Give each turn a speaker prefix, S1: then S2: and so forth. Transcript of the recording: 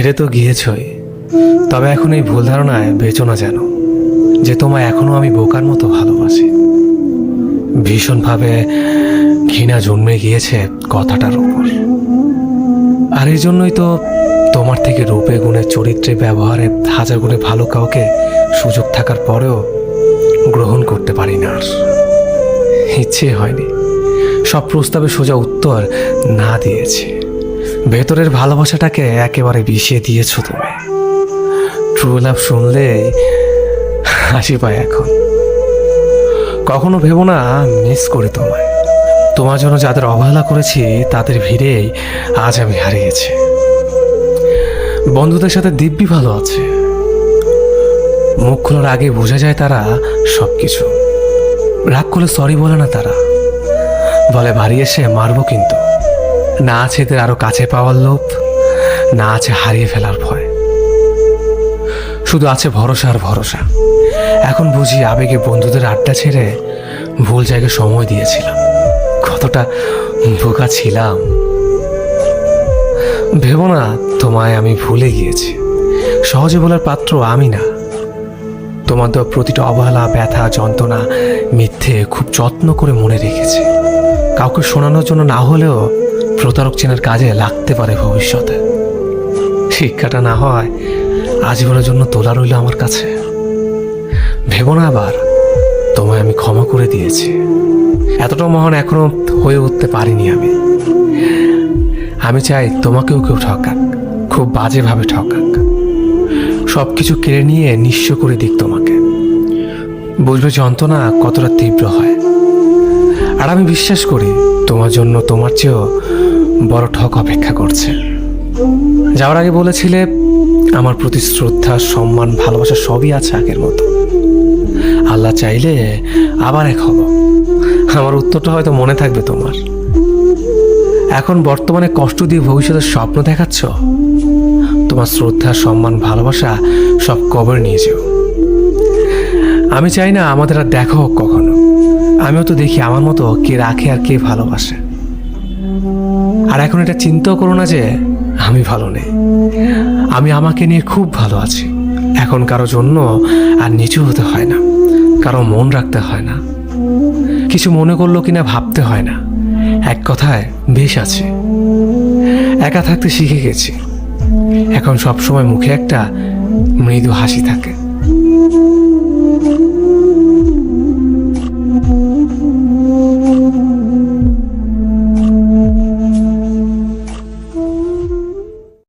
S1: ছেড়ে তো গিয়েছই, তবে এখন এই ভুল ধারণায় বেঁচো না যেন যে তোমায় এখনো আমি বোকার মতো ভালোবাসি। ভীষণভাবে ঘৃণা জন্মে গিয়েছে কথাটার উপর। আর এই জন্যই তো তোমার থেকে রূপে গুণে চরিত্রে ব্যবহারে হাজার গুণে ভালো কাউকে সুযোগ থাকার পরেও গ্রহণ করতে পারি না। আর ইচ্ছে হয়নি, সব প্রস্তাবে সোজা উত্তর না দিয়েছি। ভেতরের ভালোবাসাটাকে একেবারে বিষিয়ে দিয়েছ তুমি। ট্রু লাভ শুনলেই হাসি পায় এখন। কখনো ভেবো না মিস করি তোমায়। তোমার জন্য যাদের অবহেলা করেছি তাদের ভিড়েই আজ আমি হারিয়েছি। বন্ধুদের সাথে দিব্যি ভালো আছে, মুখ খোলার আগে বোঝা যায় তারা সব কিছু। রাগ করলে সরি বলে না তারা, বলে বাড়ি এসে মারবো। কিন্তু না আছে এদের আরো কাছে পাওয়ার লোভ, না আছে হারিয়ে ফেলার ভয়, শুধু আছে ভরসা আর ভরসা। এখন বুঝি আবেগে বন্ধুদের আড্ডা ছেড়ে ভুল জায়গায় সময় দিয়েছিলাম। কতটা বোকা ছিলাম। ভেবো না তোমায় আমি ভুলে গিয়েছি। সহজে বলার পাত্র আমি না। তোমার দেওয়া প্রতিটা অবহেলা, ব্যথা, যন্ত্রণা, মিথ্যে খুব যত্ন করে মনে রেখেছি। কাউকে শোনানোর জন্য না হলেও প্রতারক চেনার কাজে লাগতে পারে ভবিষ্যতে। শিক্ষাটা না হয় আজীবনের জন্য তোলা রইল আমার কাছে। ভেবো না আবার তোমায় আমি ক্ষমা করে দিয়েছি। এতটা মহান এখনো হয়ে উঠতে পারিনি আমি। আমি চাই তোমাকেও কেউ ঠকাক, খুব বাজেভাবে ঠকাক, সব কিছু কেড়ে নিয়ে নিঃস্ব করে দিক তোমাকে। বুঝবে যন্ত্রণা কতটা তীব্র হয়। আর আমি বিশ্বাস করি তোমার জন্য তোমার চেয়েও বড় ঠক অপেক্ষা করছে। যাওয়ার আগে বলেছিলে আমার প্রতি শ্রদ্ধা, সম্মান, ভালোবাসা সবই আছে আগের মতো। আল্লাহ চাইলে আবার এক হব। আমার উত্তরটা হয়তো মনে থাকবে তোমার। এখন বর্তমানে কষ্ট দিয়ে ভবিষ্যতের স্বপ্ন দেখাচ্ছ। তোমার শ্রদ্ধা, সম্মান, ভালোবাসা সব কবর নিয়ে যেও। আমি চাই না আমাদের আর দেখা হোক কখনো। আমিও তো দেখি আমার মতো কে রাখে আর কে ভালোবাসে। আর এখন এটা চিন্তাও করো না যে আমি ভালো নেই। আমি আমাকে নিয়ে খুব ভালো আছি। এখন কারো জন্য আর নিচু হতে হয় না, কারো মন রাখতে হয় না, কিছু মনে করলো কিনা ভাবতে হয় না। এক কথায় বেশ আছে। একা থাকতে শিখে গেছি। এখন সব সময় মুখে একটা মৃদু হাসি থাকে।